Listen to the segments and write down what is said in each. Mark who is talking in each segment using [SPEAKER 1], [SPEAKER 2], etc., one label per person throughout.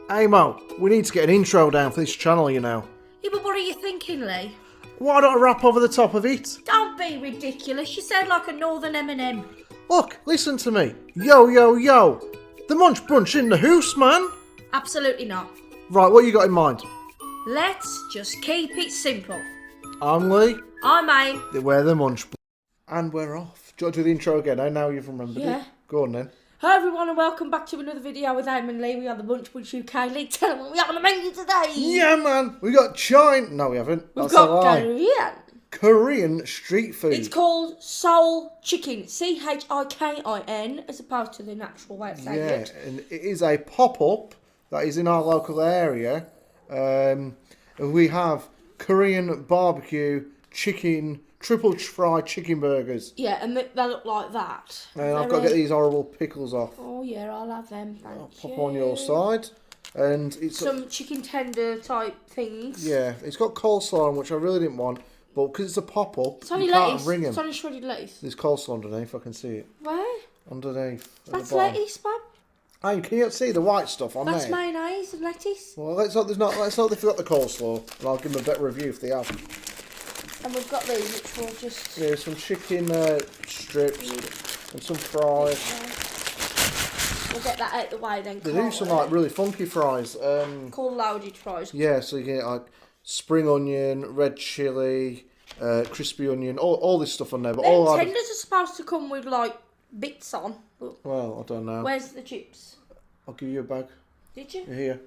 [SPEAKER 1] Hey Mo, we need to get an intro down for this channel, you know.
[SPEAKER 2] Yeah, but what are you thinking, Lee?
[SPEAKER 1] Why don't I rap over the top of it?
[SPEAKER 2] Don't be ridiculous. You sound like a northern M&M.
[SPEAKER 1] Look, listen to me. Yo, yo, yo. The Munch Brunch in the house, man.
[SPEAKER 2] Absolutely not.
[SPEAKER 1] Right, what you got in mind?
[SPEAKER 2] Let's just keep it simple.
[SPEAKER 1] I'm Lee.
[SPEAKER 2] I'm Aim.
[SPEAKER 1] We're the Munch Brunch. And we're off. Do you want to do the intro again? I know you've remembered
[SPEAKER 2] Yeah.
[SPEAKER 1] it. Go on then.
[SPEAKER 2] Hi everyone and welcome back to another video with Aim and Lee. We are the Munch Brunch UK. Lee, tell them what we have on the menu today.
[SPEAKER 1] Yeah, man. We got China. No, we haven't.
[SPEAKER 2] We've
[SPEAKER 1] That's
[SPEAKER 2] got
[SPEAKER 1] a lie.
[SPEAKER 2] Korean.
[SPEAKER 1] Korean street food.
[SPEAKER 2] It's called Seoul Chicken. Chikin, as opposed to the natural way of saying it.
[SPEAKER 1] And it is a pop-up that is in our local area. We have Korean barbecue chicken, triple fried chicken burgers.
[SPEAKER 2] Yeah, and they look like that.
[SPEAKER 1] And I've got to get these horrible pickles off.
[SPEAKER 2] Oh yeah, I'll have them. Thank
[SPEAKER 1] I'll
[SPEAKER 2] you.
[SPEAKER 1] pop on your side. And it's
[SPEAKER 2] Some chicken tender type things.
[SPEAKER 1] yeah, it's got coleslaw on, which I really didn't want, but because it's a pop-up,
[SPEAKER 2] It's only
[SPEAKER 1] you can't
[SPEAKER 2] lettuce.
[SPEAKER 1] ring 'em.
[SPEAKER 2] It's only shredded lettuce.
[SPEAKER 1] There's coleslaw underneath. I can see it
[SPEAKER 2] Where?
[SPEAKER 1] underneath. at
[SPEAKER 2] That's
[SPEAKER 1] the bottom.
[SPEAKER 2] lettuce, man.
[SPEAKER 1] Hey, can you see the white stuff on
[SPEAKER 2] That's
[SPEAKER 1] there?
[SPEAKER 2] mayonnaise and lettuce.
[SPEAKER 1] Well, let's hope there's not. Let's hope they forgot the coleslaw, and I'll give them a better review if they have.
[SPEAKER 2] And we've got these, which will just...
[SPEAKER 1] Yeah, some chicken strips and some fries.
[SPEAKER 2] We'll get that out the way then.
[SPEAKER 1] They do some like really funky fries.
[SPEAKER 2] Called loaded fries.
[SPEAKER 1] Yeah, so you get like spring onion, red chilli, crispy onion, all this stuff on there. But all
[SPEAKER 2] Tenders are supposed to come with like bits on.
[SPEAKER 1] well, I don't know.
[SPEAKER 2] Where's the chips?
[SPEAKER 1] I'll give you a bag.
[SPEAKER 2] Did you?
[SPEAKER 1] Here.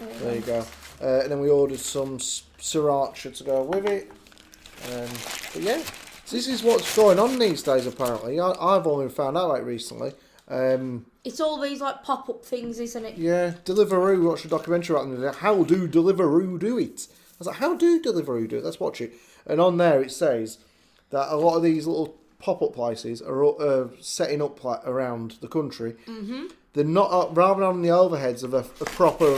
[SPEAKER 1] There you go. And then we ordered some sriracha to go with it. But yeah, so this is what's going on these days apparently. I've only found out like recently.
[SPEAKER 2] It's all these like pop-up things, isn't it?
[SPEAKER 1] Yeah, Deliveroo. We watched a documentary about them. How do Deliveroo do it? I was like, how do Deliveroo do it? Let's watch it. And on there it says that a lot of these little pop-up places are setting up around the country. Mm-hmm. They're not rather than on the overheads of a proper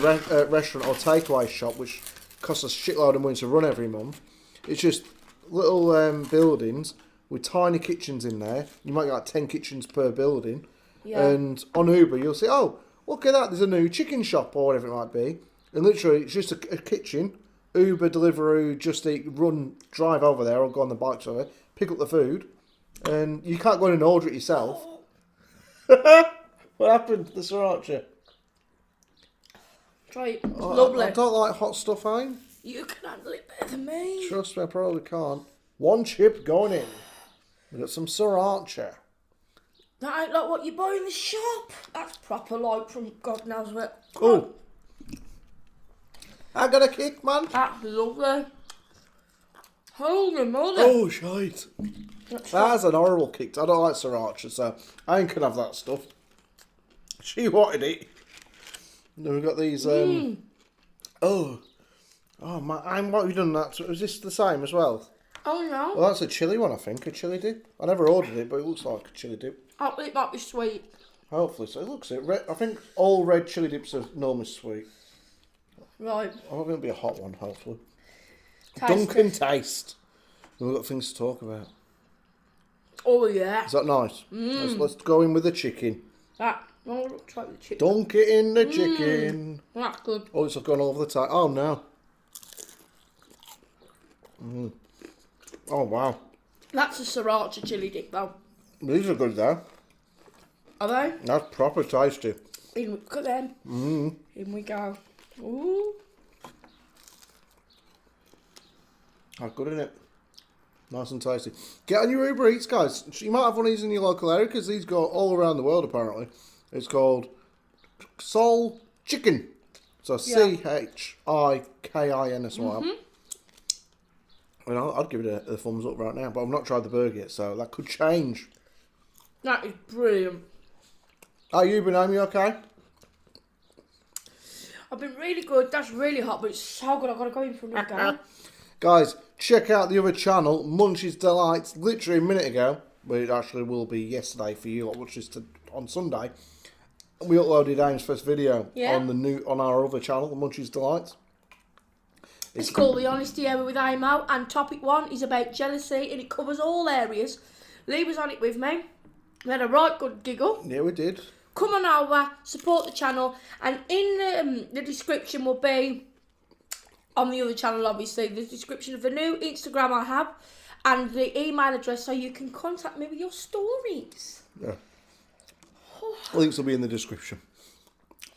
[SPEAKER 1] restaurant or takeaway shop, which costs a shitload of money to run every month. It's just little buildings with tiny kitchens in there. You might get like 10 kitchens per building. Yeah. And on Uber, you'll see, oh, look at that, there's a new chicken shop or whatever it might be. And literally, it's just a kitchen. Uber, Deliveroo, Just Eat, drive over there or go on the bikes over there, pick up the food. And you can't go in and order it yourself. What happened to the sriracha?
[SPEAKER 2] Try it. It's lovely.
[SPEAKER 1] I don't like hot stuff, eh?
[SPEAKER 2] You can handle it better than me.
[SPEAKER 1] Trust me, I probably can't. One chip going in. We got some sriracha.
[SPEAKER 2] That ain't like what you buy in the shop. That's proper like from God knows where.
[SPEAKER 1] Oh. I got a kick, man.
[SPEAKER 2] That's lovely. Holy moly.
[SPEAKER 1] Oh, shite. That's an horrible kick. I don't like sriracha, so I ain't gonna have that stuff. She wanted it. Then we've got these, oh man, what have you done that to? Is this the same as well?
[SPEAKER 2] Oh no.
[SPEAKER 1] Well, that's a chili one, I think, a chili dip. I never ordered it, but it looks like a chili dip.
[SPEAKER 2] Oh, it might be sweet.
[SPEAKER 1] Hopefully, so it looks it. I think all red chili dips are normally sweet.
[SPEAKER 2] Right.
[SPEAKER 1] I think it'll be a hot one, hopefully.
[SPEAKER 2] Taste
[SPEAKER 1] Dunkin'
[SPEAKER 2] it.
[SPEAKER 1] Taste. We've got things to talk about.
[SPEAKER 2] Oh yeah.
[SPEAKER 1] Is that nice? Let's go in with the chicken.
[SPEAKER 2] That. Oh, looks like the chicken.
[SPEAKER 1] Dunk it in the chicken.
[SPEAKER 2] That's good.
[SPEAKER 1] Oh, it's gone all over the time. Oh no. Oh wow.
[SPEAKER 2] That's a sriracha chili dip though.
[SPEAKER 1] These are good though.
[SPEAKER 2] Are they?
[SPEAKER 1] That's proper tasty.
[SPEAKER 2] Look at them. In we go. Ooh.
[SPEAKER 1] How good, isn't it? Nice and tasty. Get on your Uber Eats, guys. You might have one of these in your local area because these go all around the world apparently. It's called Seoul Chicken. So Chikin as well. I mean, I'd give it a thumbs up right now, but I've not tried the burger yet, so that could change.
[SPEAKER 2] That is brilliant.
[SPEAKER 1] How you been, Amy? You okay?
[SPEAKER 2] I've been really good. That's really hot, but it's so good. I've got to go in for another go.
[SPEAKER 1] Guys, check out the other channel, Munch's Delights, literally a minute ago. But it actually will be yesterday for you, which is on Sunday. We uploaded Aim's first video on our other channel, Munch's Delights.
[SPEAKER 2] It's called The Honesty Hour with Amo, and topic 1 is about jealousy, and it covers all areas. Lee was on it with me. We had a right good giggle.
[SPEAKER 1] Yeah, we did.
[SPEAKER 2] come on over, support the channel, and in the description will be, on the other channel obviously, the description of the new Instagram I have, and the email address so you can contact me with your stories.
[SPEAKER 1] Yeah. Links will be in the description.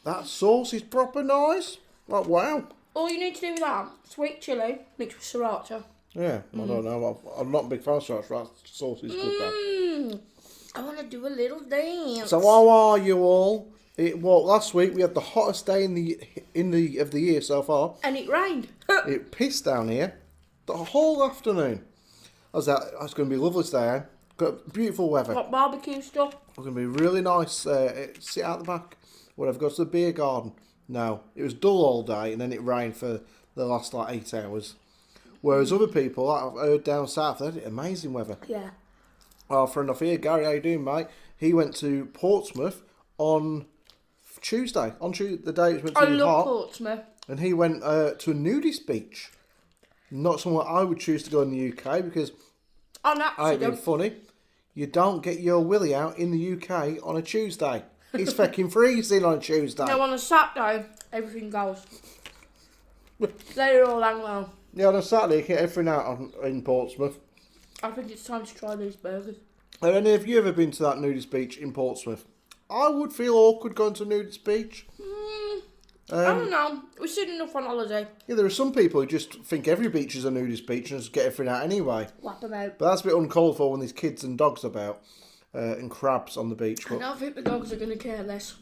[SPEAKER 1] That sauce is proper nice. Like, wow.
[SPEAKER 2] All you need to do with that, sweet chilli mixed with sriracha.
[SPEAKER 1] Yeah, I don't know. I'm not a big fan of sriracha. That sauce is good though.
[SPEAKER 2] I want to do a little dance.
[SPEAKER 1] So how are you all? Last week we had the hottest day of the year so far.
[SPEAKER 2] And it rained.
[SPEAKER 1] It pissed down here the whole afternoon. It's going to be lovely today. Eh? Got beautiful weather.
[SPEAKER 2] Got barbecue stuff.
[SPEAKER 1] It's going to be really nice. Sit out the back. Whatever. Go to the beer garden. No, it was dull all day, and then it rained for the last 8 hours. Whereas other people, I've heard down south, they had amazing weather.
[SPEAKER 2] Yeah.
[SPEAKER 1] Our friend off here, Gary, how you doing, mate? He went to Portsmouth on Tuesday. On Tuesday, the day it was meant to be hot.
[SPEAKER 2] I love Portsmouth.
[SPEAKER 1] And he went to a nudist beach. Not somewhere I would choose to go in the UK because
[SPEAKER 2] On
[SPEAKER 1] I ain't being
[SPEAKER 2] accident.
[SPEAKER 1] funny. You don't get your willy out in the UK on a Tuesday. It's fucking freezing on a Tuesday.
[SPEAKER 2] No, on a Saturday, everything goes. They're all hang well.
[SPEAKER 1] Yeah, on a Saturday, you get everything out in Portsmouth.
[SPEAKER 2] I think it's time to try these burgers.
[SPEAKER 1] Have any of you ever been to that nudist beach in Portsmouth? I would feel awkward going to a nudist beach.
[SPEAKER 2] I don't know. We've seen enough on holiday.
[SPEAKER 1] Yeah, there are some people who just think every beach is a nudist beach and just get everything out anyway.
[SPEAKER 2] Whap them out.
[SPEAKER 1] But that's a bit uncalled for when there's kids and dogs about and crabs on the beach.
[SPEAKER 2] I
[SPEAKER 1] But
[SPEAKER 2] don't think the dogs are going to care less.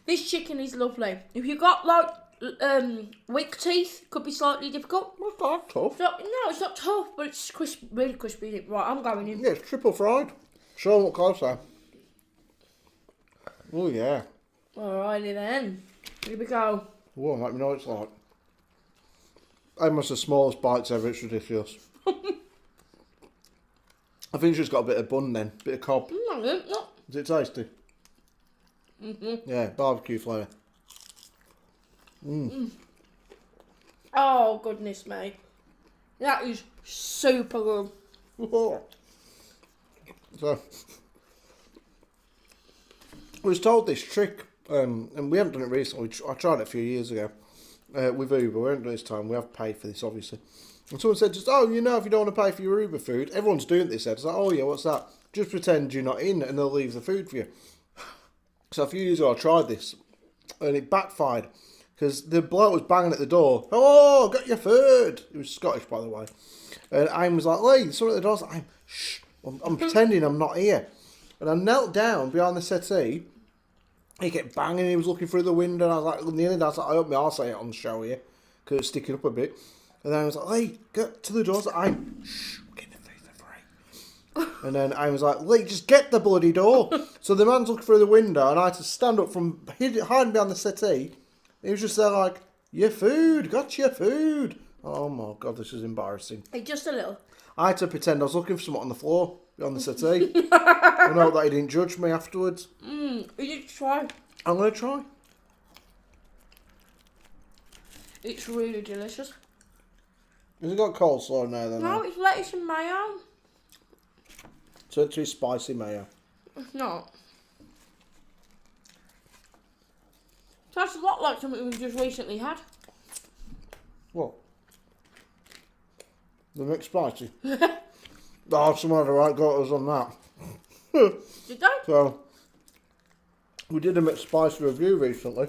[SPEAKER 2] This chicken is lovely. If you've got weak teeth, could be slightly difficult.
[SPEAKER 1] it's not tough.
[SPEAKER 2] It's not tough, but it's crisp, really crispy. Right, I'm going in.
[SPEAKER 1] Yeah, it's triple fried. Show them what closer. Oh, yeah.
[SPEAKER 2] Alrighty then. Here we go.
[SPEAKER 1] Whoa, let me know what it's like. I must the smallest bites ever, it's ridiculous. I think it's just got a bit of bun then, bit of cob.
[SPEAKER 2] No.
[SPEAKER 1] Is it tasty? Yeah, barbecue flavour.
[SPEAKER 2] Oh, goodness me. That is super good.
[SPEAKER 1] So, I was told this trick, and we haven't done it recently. I tried it a few years ago with Uber. We haven't done it this time. We have paid for this, obviously. And someone said, if you don't want to pay for your Uber food, everyone's doing this. It's like, oh yeah, what's that? Just pretend you're not in, and they'll leave the food for you. So a few years ago, I tried this, and it backfired because the bloke was banging at the door. Oh, got your food. He was Scottish, by the way. And I was like, "Hey, someone at the door." I was like, "Shh, I'm pretending I'm not here." And I knelt down behind the settee. He kept banging. He was looking through the window. And I was like, nearly. I was like, I hope my arse ain't on the show here because it was sticking up a bit. And then I was like, "Hey, get to the door." I was like, "Shh, we're getting the food for free." And then I was like, "Lee, just get the bloody door." So the man's looking through the window, and I had to stand up from hiding behind the settee. He was just there like, "Your food, got your food." Oh my god, this is embarrassing.
[SPEAKER 2] Hey, just a little.
[SPEAKER 1] I had to pretend I was looking for something on the floor on the settee. I know that he didn't judge me afterwards.
[SPEAKER 2] You need to try.
[SPEAKER 1] I'm going to try.
[SPEAKER 2] It's really delicious.
[SPEAKER 1] Has it got coleslaw now then?
[SPEAKER 2] No, it's lettuce and mayo.
[SPEAKER 1] So it's too spicy mayo.
[SPEAKER 2] It's not. Tastes a lot like something we've just recently had.
[SPEAKER 1] What? The mixed spicy? Oh, someone had a right got us on that.
[SPEAKER 2] Did they?
[SPEAKER 1] So, we did a mixed spicy review recently.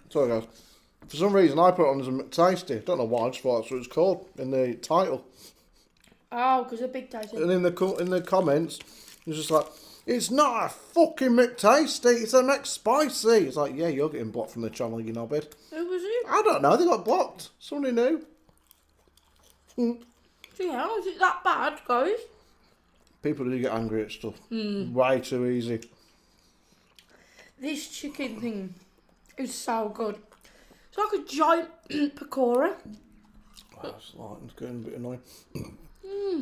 [SPEAKER 1] Sorry guys. For some reason I put it on as a McTasty. Don't know why, I just thought that's what it's called in the title.
[SPEAKER 2] Oh, because they're big tasty.
[SPEAKER 1] And in the comments, it's just like, it's not a fucking McTasty, it's a McSpicy. It's like, yeah, you're getting blocked from the channel, you knobhead.
[SPEAKER 2] Who was it?
[SPEAKER 1] I don't know, they got blocked. Somebody knew.
[SPEAKER 2] Yeah, is it that bad, guys?
[SPEAKER 1] People do get angry at stuff. Way too easy.
[SPEAKER 2] This chicken thing is so good. It's like a giant pakora.
[SPEAKER 1] It's getting a bit annoying.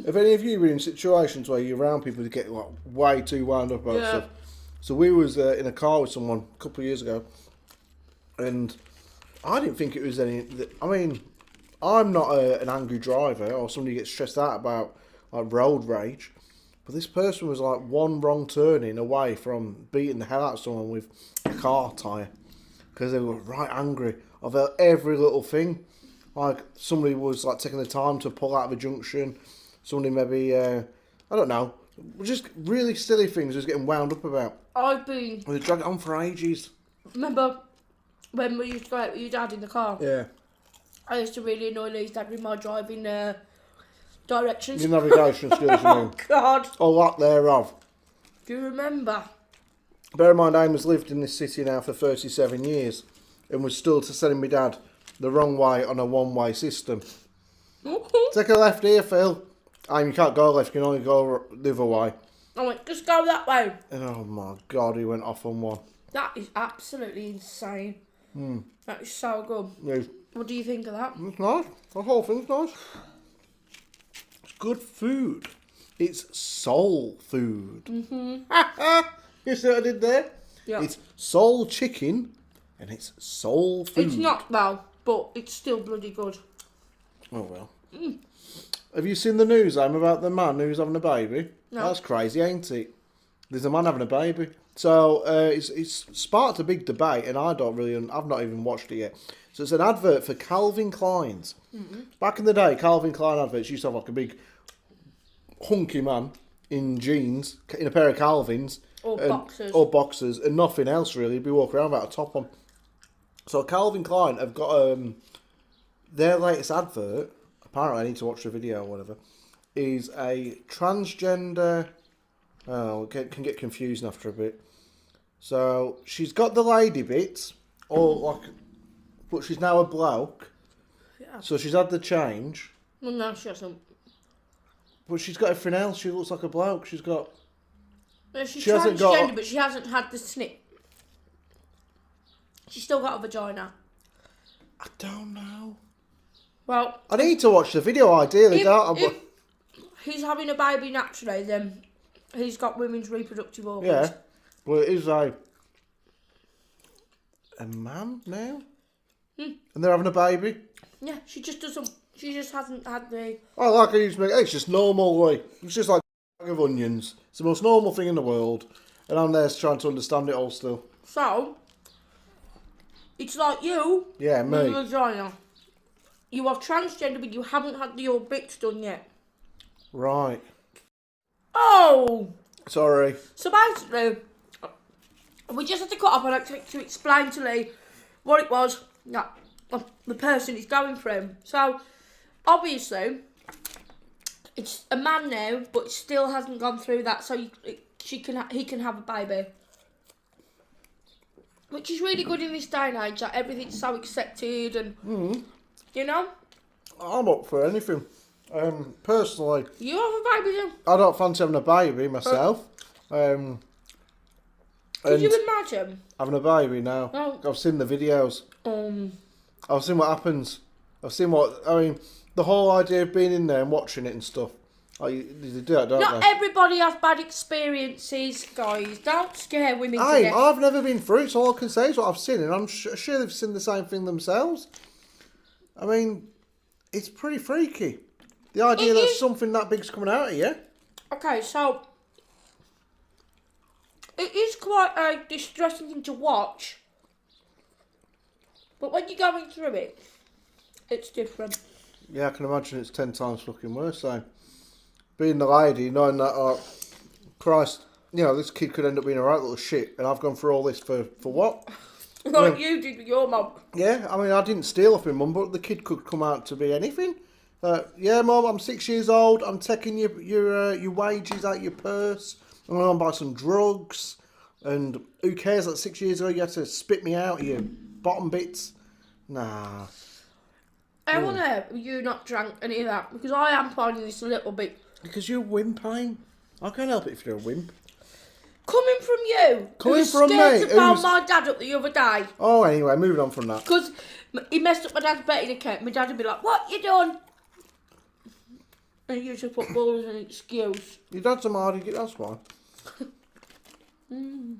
[SPEAKER 1] Have any of you been in situations where you're around people who get like way too wound up about stuff? So we was in a car with someone a couple of years ago, and I didn't think it was any. I mean, I'm not an angry driver or somebody who gets stressed out about like road rage, But this person was like one wrong turning away from beating the hell out of someone with a car tyre. Because they were right angry about every little thing. Like, somebody was like taking the time to pull out of a junction. Somebody maybe, I don't know. Just really silly things just getting wound up about. They drag it on for ages.
[SPEAKER 2] Remember when we used to go out with your dad in the car?
[SPEAKER 1] Yeah.
[SPEAKER 2] I used to really annoy Lee's dad with my driving directions.
[SPEAKER 1] Your navigation skills, you mean?
[SPEAKER 2] Oh, God.
[SPEAKER 1] Or lack thereof.
[SPEAKER 2] Do you remember?
[SPEAKER 1] Bear in mind, Amos lived in this city now for 37 years and was still sending my dad the wrong way on a one-way system. Take a left here, Phil. And you can't go left, you can only go the other way.
[SPEAKER 2] I went, just go that way.
[SPEAKER 1] And oh my God, he went off on one.
[SPEAKER 2] That is absolutely insane. That is so good.
[SPEAKER 1] Yeah.
[SPEAKER 2] What do you think of that?
[SPEAKER 1] It's nice. The whole thing's nice. It's good food. It's soul food. You see what I did there?
[SPEAKER 2] Yeah.
[SPEAKER 1] It's soul chicken and it's soul food.
[SPEAKER 2] It's not though, but it's still bloody good.
[SPEAKER 1] Oh well. Have you seen the news, about the man who's having a baby?
[SPEAKER 2] No.
[SPEAKER 1] That's crazy, ain't it? There's a man having a baby. So it's sparked a big debate, and I've not even watched it yet. So it's an advert for Calvin Klein's. Back in the day, Calvin Klein adverts used to have like a big hunky man in jeans, in a pair of Calvins.
[SPEAKER 2] Or boxers.
[SPEAKER 1] Or boxers, and nothing else really. He'd be walking around without a top on. So Calvin Klein have got their latest advert. Apparently, I need to watch the video or whatever. Is a transgender. Oh, it can get confusing after a bit. So she's got the lady bits, but she's now a bloke.
[SPEAKER 2] Yeah.
[SPEAKER 1] So she's had the change.
[SPEAKER 2] Well, no, she hasn't.
[SPEAKER 1] But she's got everything else. She looks like a bloke. She's got.
[SPEAKER 2] No, she's
[SPEAKER 1] She hasn't
[SPEAKER 2] transgender,
[SPEAKER 1] got-
[SPEAKER 2] but she hasn't had the snip. She's still got a vagina.
[SPEAKER 1] I don't know.
[SPEAKER 2] Well,
[SPEAKER 1] I need to watch the video ideally, don't I?
[SPEAKER 2] if he's having a baby naturally, then he's got women's reproductive organs.
[SPEAKER 1] Yeah. Well, it is a man now? And they're having a baby?
[SPEAKER 2] Yeah, she just doesn't. She just hasn't had the.
[SPEAKER 1] I like I used to make it's just normal way. It's just like a bag of onions. It's the most normal thing in the world. And I'm there trying to understand it all still.
[SPEAKER 2] So, it's like you.
[SPEAKER 1] Yeah,
[SPEAKER 2] with
[SPEAKER 1] me.
[SPEAKER 2] a vagina. You are transgender, but you haven't had your bits done yet.
[SPEAKER 1] Right.
[SPEAKER 2] Oh!
[SPEAKER 1] Sorry.
[SPEAKER 2] So basically, we just had to cut up and to explain to Lee what it was that the person is going through. So, obviously, it's a man now, but still hasn't gone through that, so he can have a baby. Which is really good in this day and age, that everything's so accepted and, you know?
[SPEAKER 1] I'm up for anything. Personally,
[SPEAKER 2] You have a baby then?
[SPEAKER 1] I don't fancy having a baby myself.
[SPEAKER 2] Could
[SPEAKER 1] And
[SPEAKER 2] you imagine?
[SPEAKER 1] having a baby now.
[SPEAKER 2] Oh.
[SPEAKER 1] I've seen the videos. I've seen what happens. The whole idea of being in there and watching it and stuff. They do that, don't
[SPEAKER 2] Not
[SPEAKER 1] they?
[SPEAKER 2] everybody has bad experiences, guys. Don't scare women to death.
[SPEAKER 1] I've never been through it, so all I can say is what I've seen, and I'm sure they've seen the same thing themselves. I mean, it's pretty freaky. The idea
[SPEAKER 2] It
[SPEAKER 1] that
[SPEAKER 2] is.
[SPEAKER 1] something that big's coming out of you.
[SPEAKER 2] Okay, so it is quite a distressing thing to watch, but when you're going through it, it's different.
[SPEAKER 1] Yeah, I can imagine it's 10 times fucking worse. So, being the lady, knowing that, Christ, this kid could end up being a right little shit, and I've gone through all this for what?
[SPEAKER 2] Like you did with your mum.
[SPEAKER 1] Yeah, I didn't steal off my mum, but the kid could come out to be anything. Yeah, Mum, I'm 6 years old. I'm taking your wages out your purse. I'm going to buy some drugs. And who cares that 6 years ago you had to spit me out of your bottom bits? Nah.
[SPEAKER 2] I want to you not drank any of that, because I am finding this a little bit.
[SPEAKER 1] Because you're whimpering. I can't help it if you're a wimp.
[SPEAKER 2] Coming from you.
[SPEAKER 1] Coming
[SPEAKER 2] who's
[SPEAKER 1] from
[SPEAKER 2] scared
[SPEAKER 1] me,
[SPEAKER 2] to pound
[SPEAKER 1] who's-
[SPEAKER 2] my dad up the other day.
[SPEAKER 1] Oh, anyway, moving on from that.
[SPEAKER 2] Because he messed up my dad's betting account. My dad would be like, "What you done?" And he used to put balls as an excuse.
[SPEAKER 1] Your dad's a mardy git, that's why.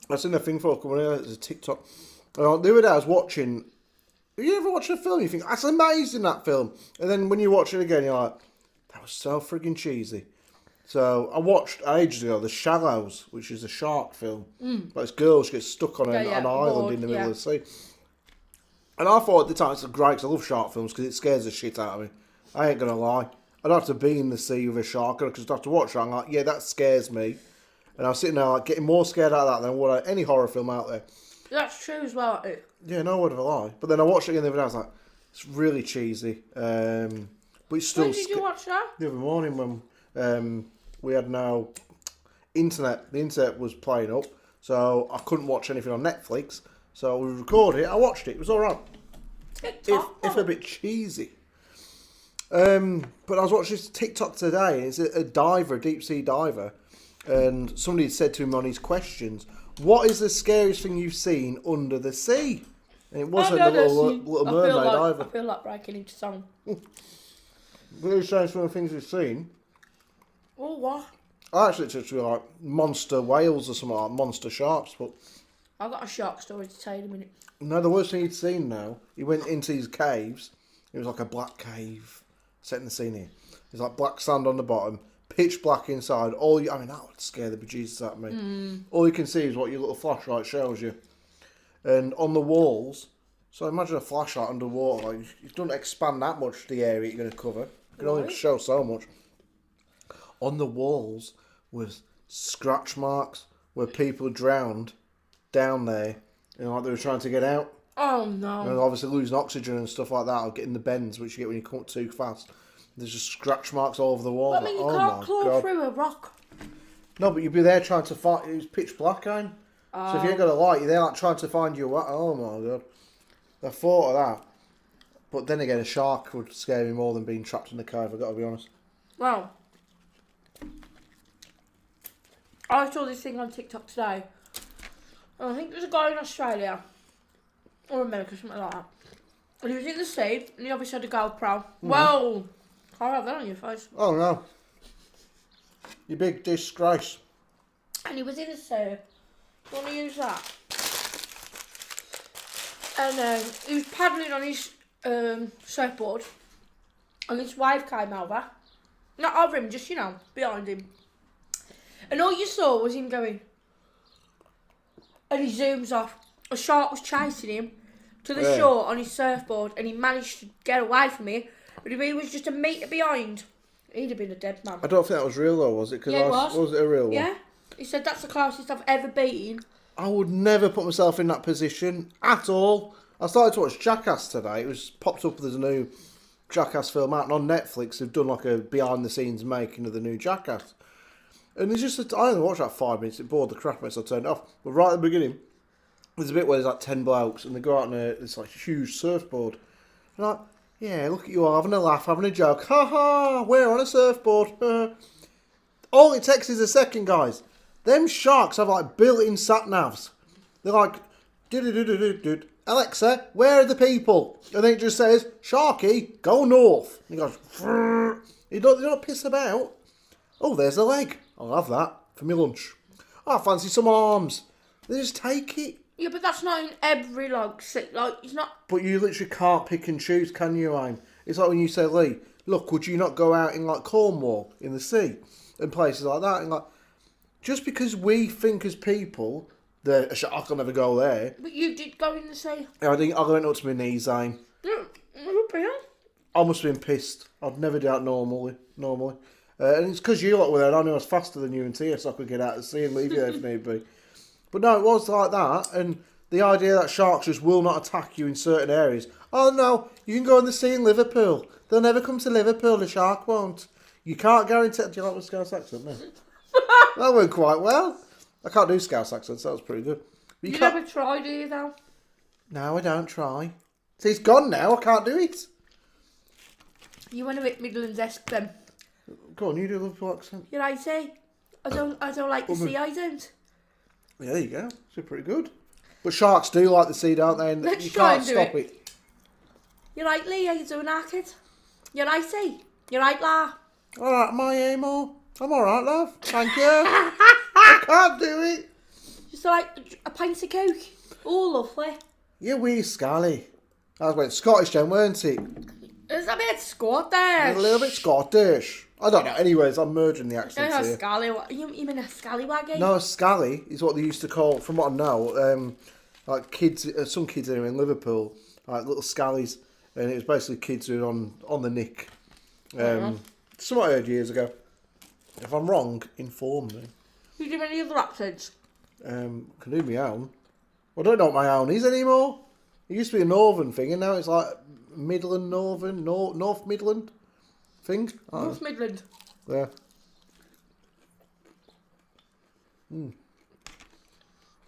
[SPEAKER 1] I seen a thing for coming out. It's a TikTok. The other day I was watching. Have you ever watched a film? You think that's amazing, that film, and then when you watch it again, you're like, that was so friggin' cheesy. So I watched ages ago The Shallows, which is a shark film. Like this girl, she gets stuck on an island in the middle of the sea. And I thought at the time, it's great because I love shark films because it scares the shit out of me. I ain't going to lie. I'd have to be in the sea with a shark because I'd have to watch it. I'm like, yeah, that scares me. And I was sitting there like getting more scared out of that than what any horror film out there.
[SPEAKER 2] That's true as well.
[SPEAKER 1] Yeah, no word of a lie. But then I watched it again the other day. I was like, it's really cheesy. But it's still.
[SPEAKER 2] When did you watch that?
[SPEAKER 1] The other morning when we had no internet. The internet was playing up, so I couldn't watch anything on Netflix. So we recorded it. I watched it. It was all right. If a bit cheesy. But I was watching this TikTok today. It's a diver, a deep sea diver, and somebody had said to him on his questions, "What is the scariest thing you've seen under the sea?" And it wasn't the little mermaid diver.
[SPEAKER 2] I feel like breaking into song.
[SPEAKER 1] Really saying some of the things we've seen.
[SPEAKER 2] Oh, what?
[SPEAKER 1] I actually took to like monster whales or something like monster sharks, but
[SPEAKER 2] I've got a shark story to tell you in a minute.
[SPEAKER 1] no, the worst thing he'd seen now, he went into these caves. It was like a black cave, setting the scene here. There's like black sand on the bottom, pitch black inside. That would scare the bejesus out of me. All you can see is what your little flashlight shows you. And on the walls, so imagine a flashlight underwater. Like, it doesn't expand that much the area you're going to cover. You can only show so much. On the walls was scratch marks where people drowned down there, and like they were trying to get out.
[SPEAKER 2] Oh no!
[SPEAKER 1] And obviously losing oxygen and stuff like that, or getting the bends which you get when you come up too fast. There's just scratch marks all over the wall.
[SPEAKER 2] But, I mean, you can't claw through a rock.
[SPEAKER 1] No, but you'd be there trying to find. It was pitch black, so if you ain't got a light, you're there like trying to find your. Oh my god! I thought of that, but then again, a shark would scare me more than being trapped in the cave. I've got to be honest.
[SPEAKER 2] Well, I saw this thing on TikTok today. I think there's a guy in Australia or America, something like that. And he was in the sea, and he obviously had a GoPro. Well, can't have that on your face.
[SPEAKER 1] Oh no! You big disgrace.
[SPEAKER 2] And he was in the sea. You want to use that? And he was paddling on his surfboard, and this wave came over. Not over him, just, behind him. And all you saw was him going. And he zooms off. A shark was chasing him to the shore on his surfboard, and he managed to get away from it. But if he was just a metre behind, he'd have been a dead man.
[SPEAKER 1] I don't think that was real though, was it?
[SPEAKER 2] Yeah, it was.
[SPEAKER 1] Was it a real one?
[SPEAKER 2] Yeah. He said that's the closest I've ever been.
[SPEAKER 1] I would never put myself in that position at all. I started to watch Jackass today. It was popped up. There's a new Jackass film out, and on Netflix they've done like a behind the scenes making of the new Jackass. And it's just, I only watched that 5 minutes, it bored the crap out of me, so I turned it off. But right at the beginning, there's a bit where there's like 10 blokes, and they go out on this like huge surfboard. And I'm like, yeah, look at you all having a laugh, having a joke. Ha ha, we're on a surfboard. All it takes is a second, guys. Them sharks have like built-in sat-navs. They're like, do-do-do-do-do-do. Alexa, where are the people? And then it just says, Sharky, go north. And he goes, they don't piss about. Oh, there's a leg. I'll have that for my lunch. Oh, I fancy some arms. They just take it.
[SPEAKER 2] Yeah, but that's not in every it's not.
[SPEAKER 1] But you literally can't pick and choose, can you, Aim? It's like when you say, Lee, look, would you not go out in like Cornwall in the sea and places like that? And like, just because we think as people that a shark will never go there.
[SPEAKER 2] But you did go in the sea.
[SPEAKER 1] I think I went up to my knees, Aim. I must have been pissed. I'd never do that normally. And it's because you lot were there, and I knew I was faster than you and Tia, so I could get out of the sea and leave you there if need be. But no, it was like that, and the idea that sharks just will not attack you in certain areas. Oh no, you can go in the sea in Liverpool. They'll never come to Liverpool, the shark won't. You can't guarantee... Do you like the Scouse accent, no? That went quite well. I can't do Scouse accents, that was pretty good.
[SPEAKER 2] You never tried, do you, though?
[SPEAKER 1] No, I don't try. See, it's gone now, I can't do it.
[SPEAKER 2] You went a bit Midlands-esque then.
[SPEAKER 1] Go on, you do a Liverpool accent.
[SPEAKER 2] You're right, I don't like the sea, I don't.
[SPEAKER 1] Yeah, there you go. It's pretty good. But sharks do like the sea, don't they? And
[SPEAKER 2] Let's
[SPEAKER 1] you
[SPEAKER 2] try
[SPEAKER 1] can't
[SPEAKER 2] and do
[SPEAKER 1] stop
[SPEAKER 2] it.
[SPEAKER 1] it.
[SPEAKER 2] You're right, Lee, how you doing, kid? You're right, You're right, La.
[SPEAKER 1] Alright, my amo. I'm alright, love. Thank you. I can't do it.
[SPEAKER 2] Just like a pint of Coke. Oh, lovely.
[SPEAKER 1] You wee scally. That went Scottish then, weren't it?
[SPEAKER 2] There's a bit Scottish.
[SPEAKER 1] A little bit Scottish. I don't know. Anyways, I'm merging the accents here.
[SPEAKER 2] You mean a scallywag?
[SPEAKER 1] No, a scally is what they used to call, from what I know, like kids, some kids anyway in Liverpool, like little scallies, and it was basically kids who were on the nick. Somewhat I heard years ago. If I'm wrong, inform me.
[SPEAKER 2] You do any other accents?
[SPEAKER 1] Can do my own. I don't know what my own is anymore. It used to be a northern thing, and now it's like Midland, northern, North Midland thing.
[SPEAKER 2] North Midland.
[SPEAKER 1] Yeah.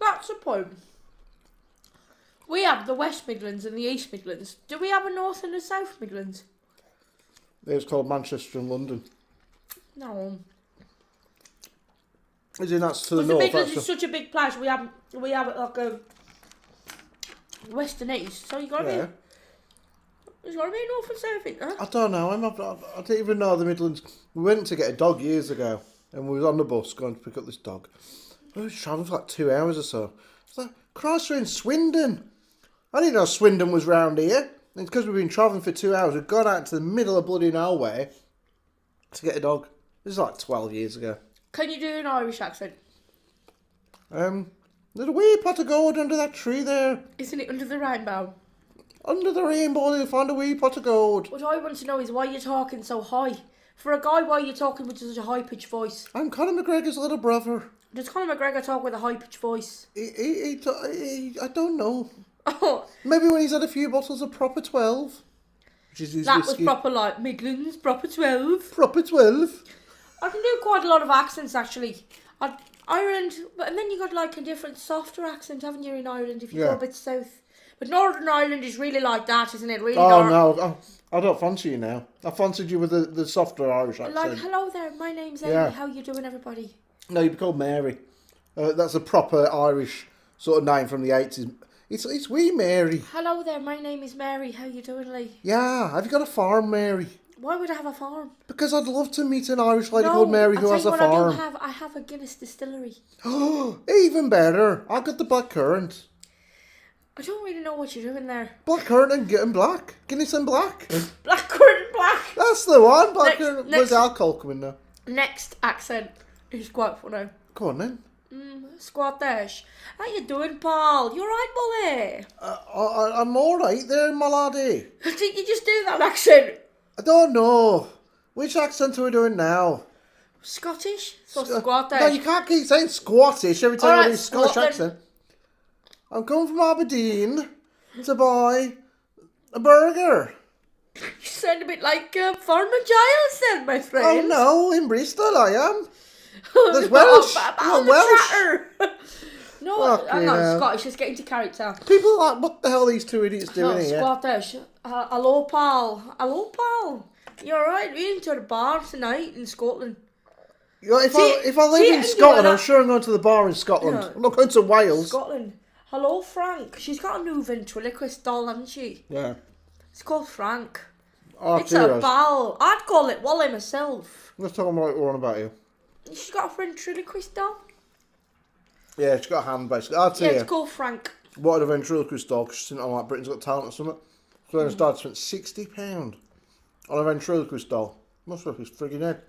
[SPEAKER 2] That's the point. We have the West Midlands and the East Midlands. Do we have a North and a South Midlands?
[SPEAKER 1] It's called Manchester and London.
[SPEAKER 2] No.
[SPEAKER 1] As in, that's to the
[SPEAKER 2] Because
[SPEAKER 1] north.
[SPEAKER 2] the Midlands is such a big place. We have it like a West and East. So you got to be. There's got to be a North and South, isn't there?
[SPEAKER 1] I don't know. I didn't even know the Midlands. We went to get a dog years ago, and we was on the bus going to pick up this dog. We was travelling for like 2 hours or so. I was like, Christ, we're in Swindon. I didn't know Swindon was round here. It's because we've been travelling for 2 hours. We've gone out to the middle of bloody nowhere to get a dog. This is like 12 years ago.
[SPEAKER 2] Can you do an Irish accent?
[SPEAKER 1] There's a wee pot of gold under that tree there.
[SPEAKER 2] Isn't it under the rainbow?
[SPEAKER 1] Under the rainbow, you'll find a wee pot of gold.
[SPEAKER 2] What I want to know is why you're talking so high. For a guy, why you're talking with such a high-pitched voice?
[SPEAKER 1] I'm Conor McGregor's little brother.
[SPEAKER 2] Does Conor McGregor talk with a high-pitched voice?
[SPEAKER 1] I don't know.
[SPEAKER 2] Oh,
[SPEAKER 1] Maybe when he's had a few bottles of proper 12. Which is his
[SPEAKER 2] that
[SPEAKER 1] whiskey.
[SPEAKER 2] was proper like Midlands, proper 12.
[SPEAKER 1] Proper 12.
[SPEAKER 2] I can do quite a lot of accents actually. Ireland, and then you got like a different softer accent, haven't you, in Ireland if you go a bit south? But Northern Ireland is really like that, isn't it? Really dark.
[SPEAKER 1] No, I don't fancy you now. I fancied you with the softer Irish accent.
[SPEAKER 2] Like, hello there, my name's Amy. How you doing, everybody?
[SPEAKER 1] No, you'd be called Mary. That's a proper Irish sort of name from the 80s. It's wee Mary.
[SPEAKER 2] Hello there, my name is Mary. How you doing, Lee?
[SPEAKER 1] Yeah, have you got a farm, Mary?
[SPEAKER 2] Why would I have a farm?
[SPEAKER 1] Because I'd love to meet an Irish lady called Mary who has a farm.
[SPEAKER 2] I have a Guinness distillery.
[SPEAKER 1] Oh, even better. I've got the black currant.
[SPEAKER 2] I don't really know what you're doing there.
[SPEAKER 1] Black currant and black. Guinness and black.
[SPEAKER 2] Black currant black.
[SPEAKER 1] That's the one. Black currant. Where's the alcohol coming now?
[SPEAKER 2] Next accent is quite funny.
[SPEAKER 1] Go on then.
[SPEAKER 2] Scottish. How you doing, Paul? You alright, bully?
[SPEAKER 1] I'm alright there, my laddie.
[SPEAKER 2] Did you just do that accent?
[SPEAKER 1] I don't know. Which accent are we doing now?
[SPEAKER 2] Scottish? So Scottish.
[SPEAKER 1] No, you can't keep saying Scottish every time you do a Scottish
[SPEAKER 2] Scotland.
[SPEAKER 1] accent. I'm coming from Aberdeen to buy a burger.
[SPEAKER 2] You sound a bit like Farmer Giles then, my friend.
[SPEAKER 1] Oh no, in Bristol I am. There's Welsh.
[SPEAKER 2] I'm
[SPEAKER 1] Welsh.
[SPEAKER 2] No, I'm not Scottish, just get into character.
[SPEAKER 1] People are like, what the hell are these two idiots doing here?
[SPEAKER 2] Scottish. Hello, pal. Hello, pal. You alright? We're into the bar tonight in Scotland.
[SPEAKER 1] If I live in Scotland, I'm sure I'm going to the bar in Scotland.
[SPEAKER 2] Yeah.
[SPEAKER 1] I'm not going to Wales.
[SPEAKER 2] Scotland. Hello, Frank. She's got a new ventriloquist doll, hasn't she?
[SPEAKER 1] Yeah.
[SPEAKER 2] It's called Frank.
[SPEAKER 1] Oh,
[SPEAKER 2] It's a ball. I'd call it Wally myself.
[SPEAKER 1] Let's talk about you.
[SPEAKER 2] She's got a ventriloquist doll.
[SPEAKER 1] Yeah, she's got a hand basically. I'll tell you.
[SPEAKER 2] It's called Frank.
[SPEAKER 1] What a ventriloquist doll, because she's seen it on like Britain's Got Talent or something. So then started spent £60 on a ventriloquist doll. Must rip his frigging head.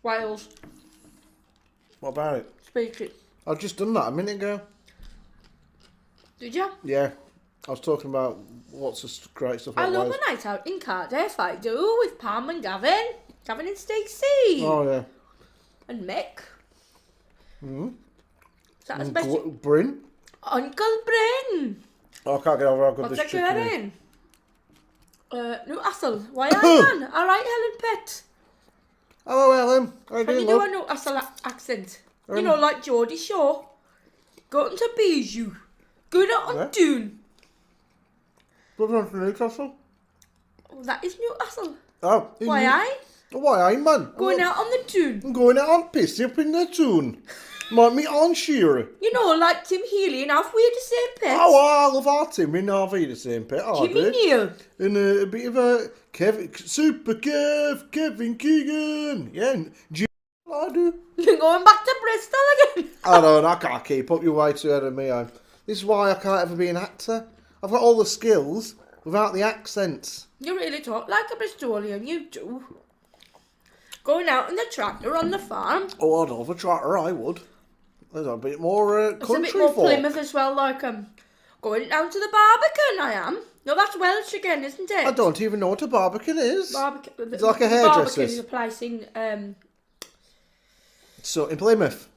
[SPEAKER 2] Wales.
[SPEAKER 1] What about it?
[SPEAKER 2] Speak it.
[SPEAKER 1] I've just done that a minute ago.
[SPEAKER 2] Did you?
[SPEAKER 1] Yeah. I was talking about lots of great stuff
[SPEAKER 2] I
[SPEAKER 1] about
[SPEAKER 2] love
[SPEAKER 1] Wales.
[SPEAKER 2] a night out in Cardiff. I do, with Pam and Gavin. Gavin and Stacey.
[SPEAKER 1] Oh, yeah.
[SPEAKER 2] And Mick.
[SPEAKER 1] Mm-hmm.
[SPEAKER 2] Is that especially...
[SPEAKER 1] Bryn?
[SPEAKER 2] Uncle Bryn.
[SPEAKER 1] Oh, I can't get over how good
[SPEAKER 2] What's
[SPEAKER 1] this
[SPEAKER 2] that
[SPEAKER 1] chicken is.
[SPEAKER 2] Newcastle. Why are you on? Alright, Helen Pet.
[SPEAKER 1] Hello, Ellen. How you
[SPEAKER 2] Can you
[SPEAKER 1] doing,
[SPEAKER 2] do a Newcastle accent? You know, like Geordie Shaw. Got to Bijou. Good on Dune.
[SPEAKER 1] Good one from Newcastle.
[SPEAKER 2] That is Newcastle.
[SPEAKER 1] Oh.
[SPEAKER 2] Why I?
[SPEAKER 1] Why, man?
[SPEAKER 2] Going out on the Dune.
[SPEAKER 1] I'm going out on piss up in the tune. Might me on shearer.
[SPEAKER 2] You know, like Tim Healy and half we had the same pet.
[SPEAKER 1] Oh, I love our team. We know we the same pet.
[SPEAKER 2] Jimmy Neal.
[SPEAKER 1] And a bit of a Super Kev, Kevin Keegan. Yeah, and I do.
[SPEAKER 2] You're going back to Bristol again.
[SPEAKER 1] I don't know, I can't keep up. You're way too ahead of me. This is why I can't ever be an actor. I've got all the skills, without the accents.
[SPEAKER 2] You really talk like a Bristolian, you do. Going out in the tractor on the farm.
[SPEAKER 1] Oh, I'd love a tractor, I would. There's a bit more country
[SPEAKER 2] It's a bit more
[SPEAKER 1] folk.
[SPEAKER 2] Plymouth as well, like going down to the Barbican, I am. No, that's Welsh again, isn't it?
[SPEAKER 1] I don't even know what a Barbican is.
[SPEAKER 2] Barbican.
[SPEAKER 1] It's like a hairdresser's.
[SPEAKER 2] Barbican is a place in
[SPEAKER 1] So, in Plymouth.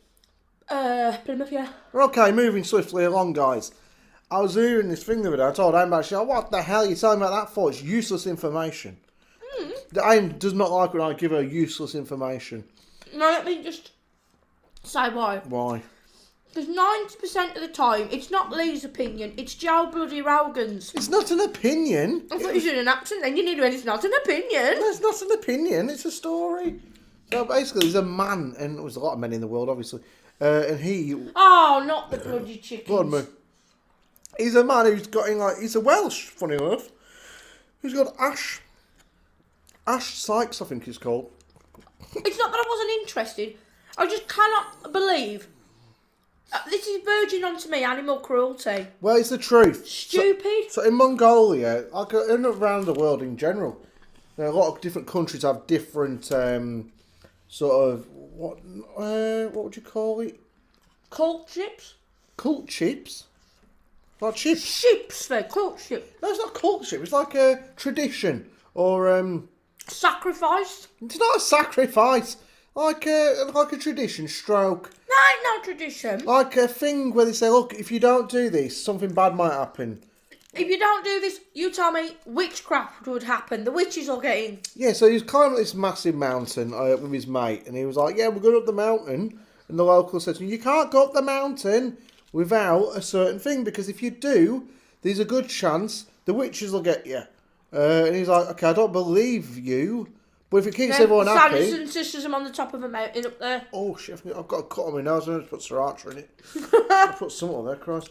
[SPEAKER 2] Plymouth, yeah.
[SPEAKER 1] Okay, moving swiftly along, guys. I was hearing this thing the other day. I told Aim about it. What the hell are you telling me about that for? It's useless information. Aim does not like when I give her useless information.
[SPEAKER 2] No, let me just say why.
[SPEAKER 1] Why?
[SPEAKER 2] Because 90% of the time, it's not Lee's opinion, it's Joe bloody Rogan's.
[SPEAKER 1] It's not an opinion.
[SPEAKER 2] I thought you said an accent then, you need when it's not an opinion.
[SPEAKER 1] It's not an opinion, it's a story. So basically, there's a man, and there's a lot of men in the world, obviously, and he...
[SPEAKER 2] Oh, not the bloody chickens.
[SPEAKER 1] Go on, man. He's a man who's got in, like, he's a Welsh, funny enough. He's got Ash Sykes, I think it's called.
[SPEAKER 2] It's not that I wasn't interested, I just cannot believe... this is verging onto me, animal cruelty.
[SPEAKER 1] Well, it's the truth.
[SPEAKER 2] Stupid.
[SPEAKER 1] So in Mongolia, like and around the world in general, a lot of different countries have different sort of what would you call it?
[SPEAKER 2] Cult chips?
[SPEAKER 1] Cult chips? Like chips?
[SPEAKER 2] Ships, they're cult ships.
[SPEAKER 1] No, it's not cult chip. It's like a tradition or
[SPEAKER 2] Sacrifice?
[SPEAKER 1] it's not a sacrifice. Like a tradition stroke.
[SPEAKER 2] No, ain't no tradition.
[SPEAKER 1] Like a thing where they say, look, if you don't do this, something bad might happen.
[SPEAKER 2] If you don't do this, you tell me witchcraft would happen. The witches will get in.
[SPEAKER 1] Yeah, so he was climbing this massive mountain with his mate, and he was like, yeah, we're going up the mountain. And the local said to him, you can't go up the mountain without a certain thing, because if you do, there's a good chance the witches will get you. And he's like, okay, I don't believe you, but if it keeps everyone happy...
[SPEAKER 2] Sanderson sisters are on the top of a mountain up there.
[SPEAKER 1] Oh, shit, I've got a cut on my nose. I'm going to put sriracha in it. I'll put some on there, Christ.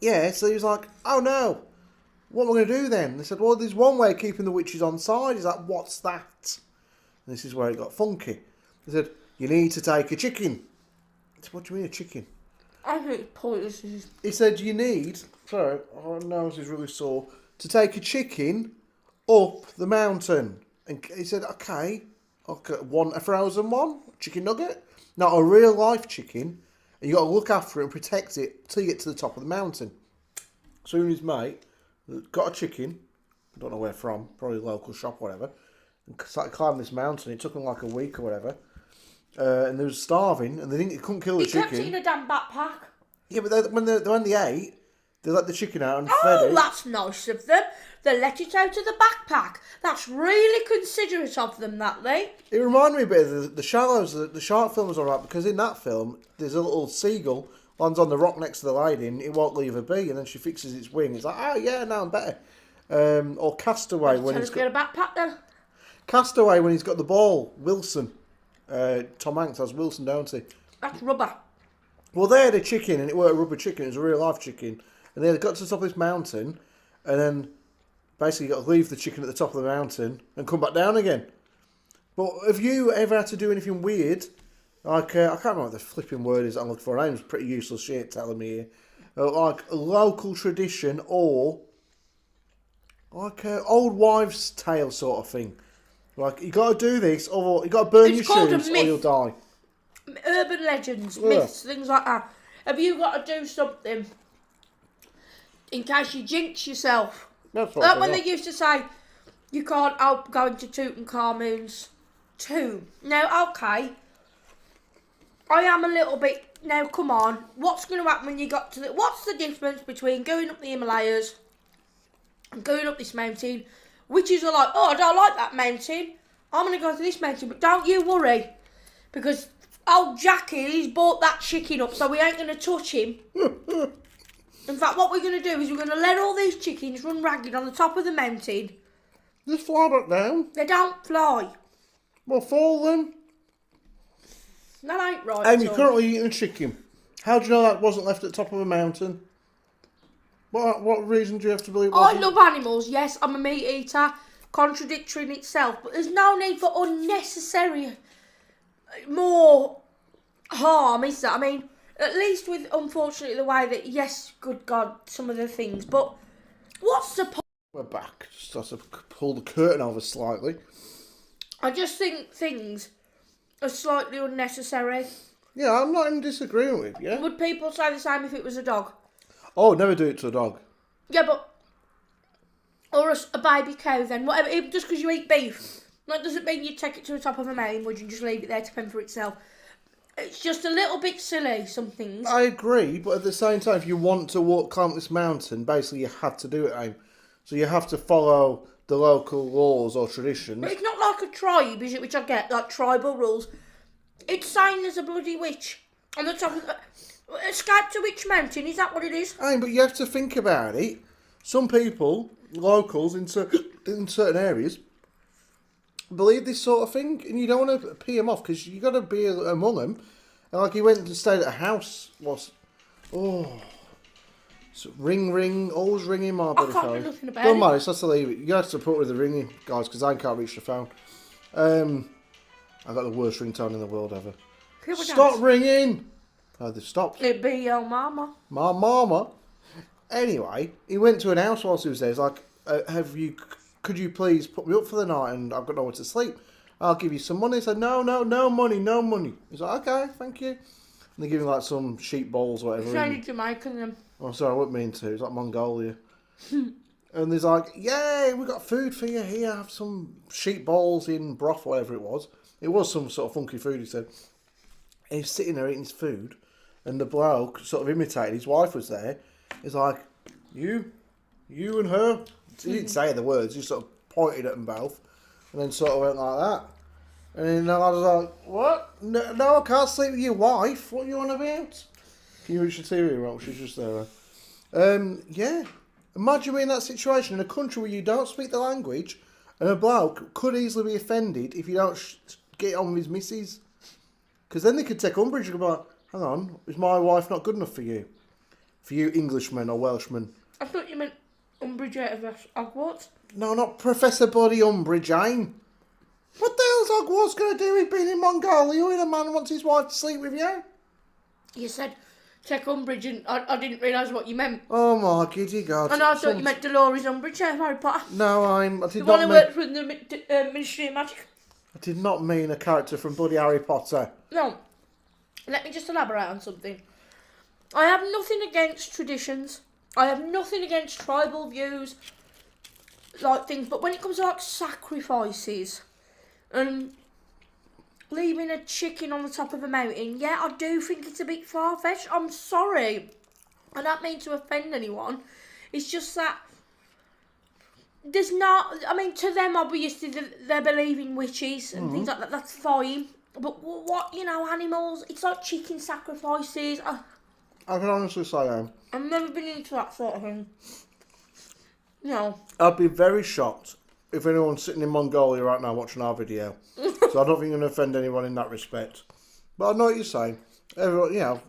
[SPEAKER 1] Yeah, so he was like, oh no, what am I going to do then? They said, well, there's one way of keeping the witches on side. He's like, what's that? And this is where it got funky. They said, you need to take a chicken. I said, what do you mean a chicken?
[SPEAKER 2] I think it's pointless.
[SPEAKER 1] He said, you need, sorry, my nose is really sore, to take a chicken up the mountain. And he said, okay, a frozen one, chicken nugget. Not a real life chicken. And you got to look after it and protect it till you get to the top of the mountain. So he and his mate got a chicken, I don't know where from, probably a local shop or whatever, and started climbing this mountain. It took them like a week or whatever. And they were starving, and they couldn't kill the chicken.
[SPEAKER 2] He kept it in a damn backpack.
[SPEAKER 1] Yeah, but when they ate, they let the chicken out and fed
[SPEAKER 2] Oh,
[SPEAKER 1] it.
[SPEAKER 2] that's nice of them. They let it out of the backpack. That's really considerate of them, that Lee.
[SPEAKER 1] It reminded me a bit of the Shallows. The shark film was alright, because in that film, there's a little seagull lands on the rock next to the lady, and it won't leave her be, and then she fixes its wing. It's like, oh yeah, now I'm better. Or Castaway when he's got
[SPEAKER 2] a backpack then.
[SPEAKER 1] Castaway when he's got the ball. Wilson, Tom Hanks has Wilson, don't he?
[SPEAKER 2] That's rubber.
[SPEAKER 1] Well, they had a chicken, and it weren't a rubber chicken; it was a real life chicken. And they got to the top of this mountain, and then basically you got to leave the chicken at the top of the mountain and come back down again. But have you ever had to do anything weird? Like, I can't remember what the flipping word is I'm looking for. Name's pretty useless shit telling me here. Like a local tradition or like an old wives' tale sort of thing. Like, you got to do this or you got to burn your shoes or you'll die.
[SPEAKER 2] Urban legends, myths, things like that. Have you got to do something in case you jinx yourself?
[SPEAKER 1] That's
[SPEAKER 2] Like when they used to say, you can't help going to Tutankhamun's tomb. Now, okay, I am a little bit... Now, come on, what's going to happen when you got to the... What's the difference between going up the Himalayas and going up this mountain? Witches are like, oh, I don't like that mountain. I'm going to go to this mountain, but don't you worry. Because old Jackie, he's bought that chicken up, so we ain't going to touch him. In fact, what we're going to do is we're going to let all these chickens run ragged on the top of the mountain.
[SPEAKER 1] Just fly back down.
[SPEAKER 2] They don't fly.
[SPEAKER 1] Well, fall then.
[SPEAKER 2] That ain't right.
[SPEAKER 1] And you're currently eating a chicken. How do you know that wasn't left at the top of a mountain? What reason do you have to believe?
[SPEAKER 2] I love animals, yes, I'm a meat eater. Contradictory in itself, but there's no need for unnecessary more harm, is there? I mean, at least with, unfortunately, the way that, yes, good God, some of the things, but What's the point?
[SPEAKER 1] We're back. Just have to pull the curtain over slightly.
[SPEAKER 2] I just think things are slightly unnecessary.
[SPEAKER 1] Yeah, I'm not in disagreement with you.
[SPEAKER 2] Would people say the same if it was a dog?
[SPEAKER 1] Oh, never do it to a dog.
[SPEAKER 2] Yeah, but... Or a baby cow then. Whatever. Just because you eat beef, that doesn't mean you take it to the top of a mountain, would you just leave it there to fend for itself? It's just a little bit silly, some things.
[SPEAKER 1] I agree, but at the same time, if you want to climb this mountain, basically you have to do it, Aim. So you have to follow the local laws or traditions.
[SPEAKER 2] But it's not like a tribe, is it? Which I get, like tribal rules. It's saying there's a bloody witch on the top of the... Escape to Witch Mountain, is that what it is?
[SPEAKER 1] Aim, but you have to think about it. Some people, locals in certain areas, believe this sort of thing, and you don't want to pee them off because you got to be among them. And like he went and stayed at a house, so ring, always ringing my bloody phone.
[SPEAKER 2] I can't do nothing about
[SPEAKER 1] Don't
[SPEAKER 2] it.
[SPEAKER 1] matter, it's just to leave it. You have to put with the ringing, guys, because I can't reach the phone. I've got the worst ringtone in the world ever. Stop ringing! Oh, they've stopped.
[SPEAKER 2] It'd be your mama.
[SPEAKER 1] My mama. Anyway, he went to an house whilst he was there. He's like, could you please put me up for the night and I've got nowhere to sleep. I'll give you some money. He said, no money. He's like, okay, thank you. And they give him like some sheep balls or whatever.
[SPEAKER 2] Sounded Jamaican then.
[SPEAKER 1] Oh, sorry, I wouldn't mean to. It's like Mongolia. And there's like, yay, we got food for you here. Have some sheep balls in broth, whatever it was. It was some sort of funky food, he said. And he's sitting there eating his food. And the bloke sort of imitated. His wife was there. He's like, you and her. He didn't say the words. He sort of pointed at them both. And then sort of went like that. And then I was like, what? No, I can't sleep with your wife. What are you on about? Can you reach the TV remote? She's just there. Yeah. Imagine being in that situation in a country where you don't speak the language and a bloke could easily be offended if you don't get on with his missus. Because then they could take umbrage and go like, hang on, is my wife not good enough for you? For you Englishmen or Welshmen?
[SPEAKER 2] I thought you meant umbrage out of Hogwarts.
[SPEAKER 1] No, not Professor Buddy Umbridge, Aim. What the hell's Hogwarts going to do with being in Mongolia when a man wants his wife to sleep with you?
[SPEAKER 2] You said take umbrage and I didn't realise what you meant.
[SPEAKER 1] Oh my giddy God.
[SPEAKER 2] And I thought you meant Dolores Umbridge out of Harry Potter.
[SPEAKER 1] No, I did
[SPEAKER 2] the
[SPEAKER 1] not
[SPEAKER 2] one who
[SPEAKER 1] mean...
[SPEAKER 2] worked from the Ministry of Magic.
[SPEAKER 1] I did not mean a character from bloody Harry Potter.
[SPEAKER 2] No. Let me just elaborate on something. I have nothing against traditions. I have nothing against tribal views, like things. But when it comes to like sacrifices and leaving a chicken on the top of a mountain, yeah, I do think it's a bit far-fetched. I'm sorry. I don't mean to offend anyone. It's just that there's not... I mean, to them, obviously, they believe in witches and things like that. That's fine. But what, animals, it's like chicken sacrifices.
[SPEAKER 1] I can honestly say
[SPEAKER 2] I've never been into that sort of thing. No.
[SPEAKER 1] I'd be very shocked if anyone's sitting in Mongolia right now watching our video. So I don't think you're going to offend anyone in that respect. But I know what you're saying. Everyone,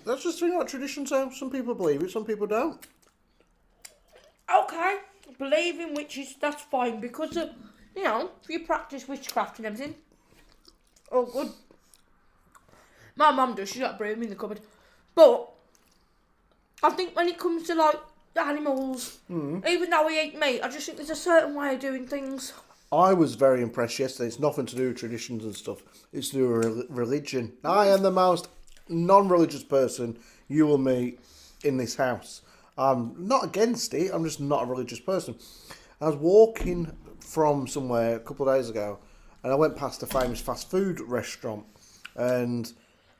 [SPEAKER 1] that's just the thing about traditions. Some people believe it, some people don't.
[SPEAKER 2] Okay. Believe in witches, that's fine. Because, if you practice witchcraft and everything. Oh, good. My mum does. She's got a broom in the cupboard. But I think when it comes to, like, animals, even though we eat meat, I just think there's a certain way of doing things. I
[SPEAKER 1] was very impressed yesterday. It's nothing to do with traditions and stuff. It's to do with religion. I am the most non-religious person you will meet in this house. I'm not against it. I'm just not a religious person. I was walking from somewhere a couple of days ago, and I went past a famous fast food restaurant, and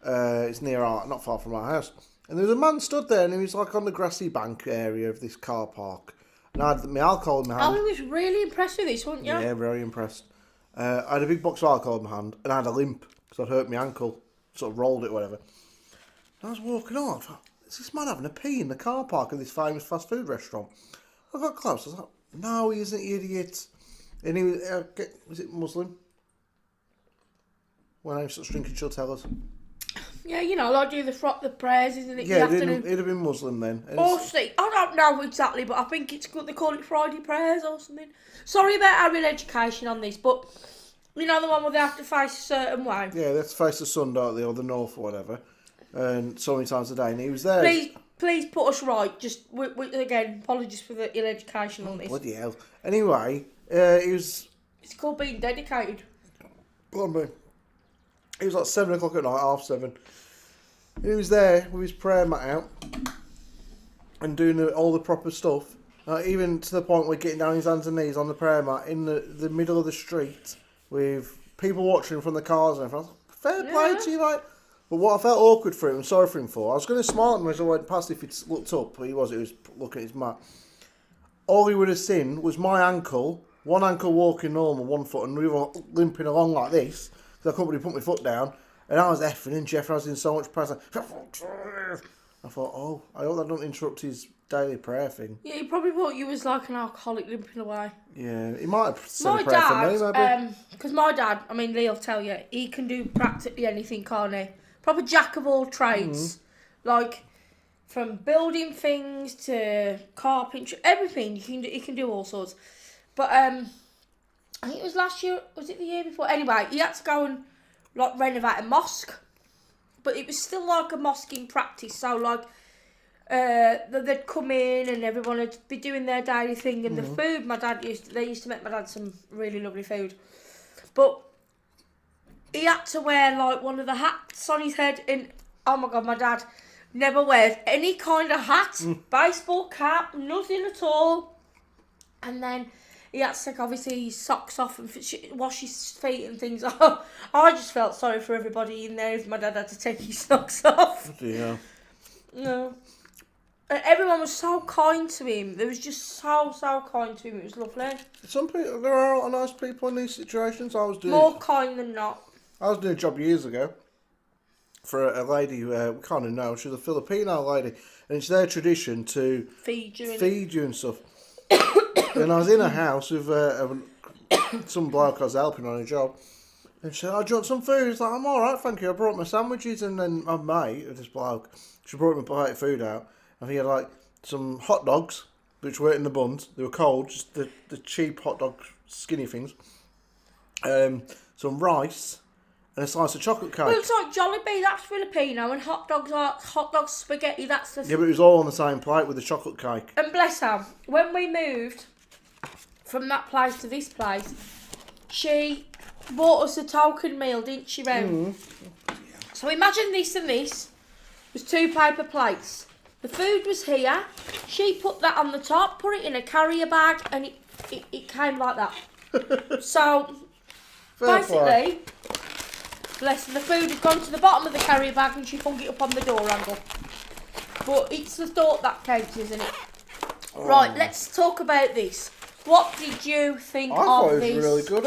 [SPEAKER 1] it's not far from our house. And there was a man stood there, and he was like on the grassy bank area of this car park. And I had my alcohol in my hand.
[SPEAKER 2] Oh, he was really impressed with this, wasn't you?
[SPEAKER 1] Yeah, very impressed. I had a big box of alcohol in my hand, and I had a limp because I'd hurt my ankle, sort of rolled it, whatever. And I was walking on. I thought, is this man having a pee in the car park of this famous fast food restaurant? I got close. I was like, no, he isn't, you idiot. And he was it Muslim? When I'm such drinking, she'll tell us.
[SPEAKER 2] Yeah, like do the prayers, isn't it?
[SPEAKER 1] Yeah, it'd have been Muslim then.
[SPEAKER 2] See, I don't know exactly, but I think it's good. They call it Friday prayers or something. Sorry about our real education on this, but the one where they have to face a certain way.
[SPEAKER 1] Yeah, they have to face the sun, don't they, or the north or whatever. And so many times a day, and he was there.
[SPEAKER 2] Please please put us right. Just again, apologies for the ill education on this.
[SPEAKER 1] Bloody hell. Anyway, it's
[SPEAKER 2] called being dedicated.
[SPEAKER 1] It was like 7 o'clock at night, 7:30. He was there with his prayer mat out and doing all the proper stuff. Even to the point where getting down his hands and knees on the prayer mat in the middle of the street with people watching from the cars and everything. Fair play to you, like. But what I felt awkward for him and sorry for him for, I was going to smile at him as I went past if he'd looked up, but he was looking at his mat. All he would have seen was my ankle, one ankle walking normal, one foot, and the other limping along like this, because I couldn't really put my foot down, and I was effing and Jeff, I was in so much press. I thought, I hope that don't interrupt his daily prayer thing.
[SPEAKER 2] Yeah, he probably thought you was like an alcoholic limping away.
[SPEAKER 1] Yeah, he might have said a prayer for me, maybe.
[SPEAKER 2] Because my dad, I mean, Lee'll tell you, he can do practically anything, can't he? Proper jack of all trades. Like, from building things to carpentry, everything. He can do all sorts. But, I think it was last year, was it the year before? Anyway, he had to go and, like, renovate a mosque. But it was still like a mosque in practice. So, like, they'd come in and everyone would be doing their daily thing. And the food, they used to make my dad some really lovely food. But he had to wear, like, one of the hats on his head. And, oh my God, my dad never wears any kind of hat. Baseball cap, nothing at all. And then he had to take, obviously, his socks off and wash his feet and things. I just felt sorry for everybody in there if my dad had to take his socks off.
[SPEAKER 1] Yeah.
[SPEAKER 2] No. And everyone was so kind to him. They was just so kind to him. It was lovely.
[SPEAKER 1] Some people, there are a lot of nice people in these situations.
[SPEAKER 2] More kind than not.
[SPEAKER 1] I was doing a job years ago for a lady who we kind of know. She's a Filipino lady, and it's their tradition to feed you and stuff. And I was in a house with some bloke I was helping on a job, and she said, "Do you want some food?" He's like, "I'm all right, thank you. I brought my sandwiches," and then my mate, this bloke, she brought me a plate of food out, and he had like some hot dogs, which weren't in the buns. They were cold, just the cheap hot dog skinny things. Some rice. And a slice of chocolate cake.
[SPEAKER 2] Well, it's like Jollibee, that's Filipino, and hot dog spaghetti, that's the...
[SPEAKER 1] Yeah, but it was all on the same plate with the chocolate cake.
[SPEAKER 2] And bless her, when we moved from that place to this place, she bought us a token meal, didn't she, Ren? So imagine this and this was 2 paper plates. The food was here, she put that on the top, put it in a carrier bag, and it came like that. So, basically... Bless her, the food had gone to the bottom of the carrier bag and she hung it up on the door handle. But it's the thought that counts, isn't it? Oh. Right, let's talk about this. What did you think of this? I
[SPEAKER 1] thought it was really good,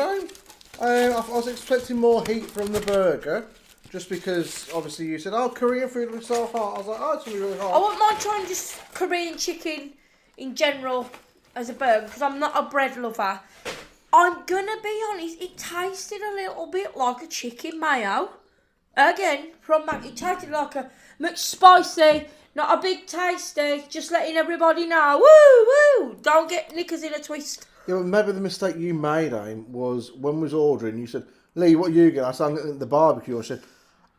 [SPEAKER 1] I was expecting more heat from the burger, just because, obviously, you said, Korean food was so hot. I was like, it's going to be really hot.
[SPEAKER 2] I wouldn't mind trying just Korean chicken in general as a burger, because I'm not a bread lover. I'm gonna be honest, it tasted a little bit like a chicken mayo. Again, from Mac, it tasted like a McSpicy, not a big tasty, just letting everybody know. Woo, woo! Don't get knickers in a twist.
[SPEAKER 1] Yeah, well, maybe the mistake you made, Aim, was when we was ordering, you said, "Lee, what are you getting?" I said, "I'm getting the barbecue." I said,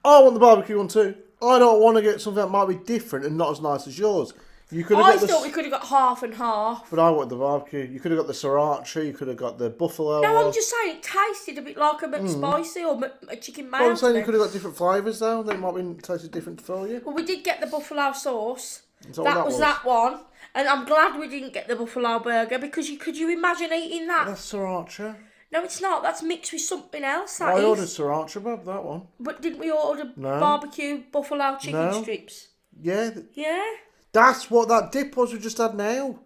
[SPEAKER 1] "I want the barbecue one too. I don't want to get something that might be different and not as nice as yours." You could have
[SPEAKER 2] I thought we could have got half and half.
[SPEAKER 1] But I wanted the barbecue. You could have got the sriracha. You could have got the buffalo.
[SPEAKER 2] No, I'm just saying it tasted a bit like a McSpicy or a chicken mayo.
[SPEAKER 1] Well, I'm saying you could have got different flavours though. They might have tasted different for you.
[SPEAKER 2] Well, we did get the buffalo sauce.
[SPEAKER 1] That was
[SPEAKER 2] that one. And I'm glad we didn't get the buffalo burger because could you imagine eating that?
[SPEAKER 1] That's sriracha.
[SPEAKER 2] No, it's not. That's mixed with something else.
[SPEAKER 1] I ordered sriracha, Bob, that one.
[SPEAKER 2] But didn't we order barbecue buffalo chicken strips?
[SPEAKER 1] Yeah.
[SPEAKER 2] Yeah?
[SPEAKER 1] That's what that dip was we just had now.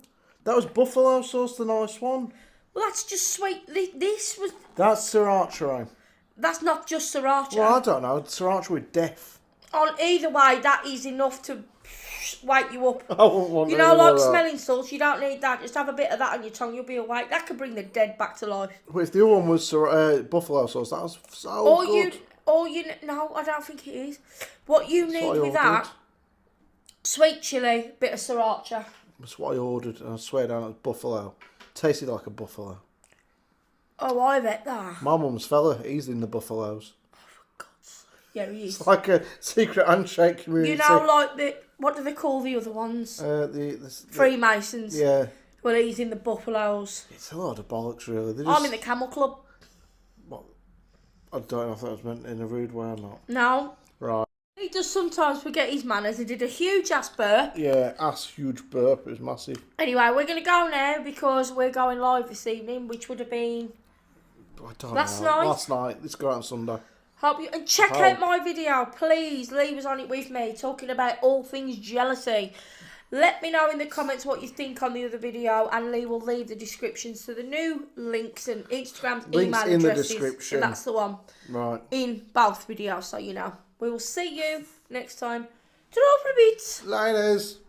[SPEAKER 1] That was buffalo sauce, the nice one.
[SPEAKER 2] Well, that's just sweet. This was...
[SPEAKER 1] That's sriracha.
[SPEAKER 2] That's not just sriracha.
[SPEAKER 1] Well, I don't know. Sriracha with death.
[SPEAKER 2] On either way, that is enough to wake you up.
[SPEAKER 1] I wouldn't want
[SPEAKER 2] you know, like smelling salts, you don't need that. Just have a bit of that on your tongue, you'll be awake. That could bring the dead back to life.
[SPEAKER 1] Wait, the other one was buffalo sauce. That was so good.
[SPEAKER 2] No, I don't think it is. What you need with that... Sweet chilli, bit of sriracha.
[SPEAKER 1] That's what I ordered, and I swear down it was buffalo. Tasted like a buffalo.
[SPEAKER 2] Oh, I bet that.
[SPEAKER 1] My mum's fella, he's in the buffaloes.
[SPEAKER 2] Oh, for God's Yeah, he is.
[SPEAKER 1] It's like a secret handshake community.
[SPEAKER 2] You know, like what do they call the other ones? Freemasons.
[SPEAKER 1] Yeah.
[SPEAKER 2] Well, he's in the Buffaloes.
[SPEAKER 1] It's a lot of bollocks, really.
[SPEAKER 2] I'm in the Camel Club.
[SPEAKER 1] What? I don't know if that was meant in a rude way or not.
[SPEAKER 2] No.
[SPEAKER 1] Right.
[SPEAKER 2] He does sometimes forget his manners. He did a huge ass burp.
[SPEAKER 1] Yeah, huge burp. It was massive.
[SPEAKER 2] Anyway, we're going to go now because we're going live this evening, which would have been last night.
[SPEAKER 1] Last night. Let's go out on Sunday.
[SPEAKER 2] Hope you and check out my video, please. Lee was on it with me, talking about all things jealousy. Let me know in the comments what you think on the other video, and Lee will leave the descriptions to the new links and Instagram's email addresses.
[SPEAKER 1] In the description.
[SPEAKER 2] And that's the one.
[SPEAKER 1] Right.
[SPEAKER 2] In both videos, so you know. We will see you next time. Ta-ra for a bit.
[SPEAKER 1] Liners.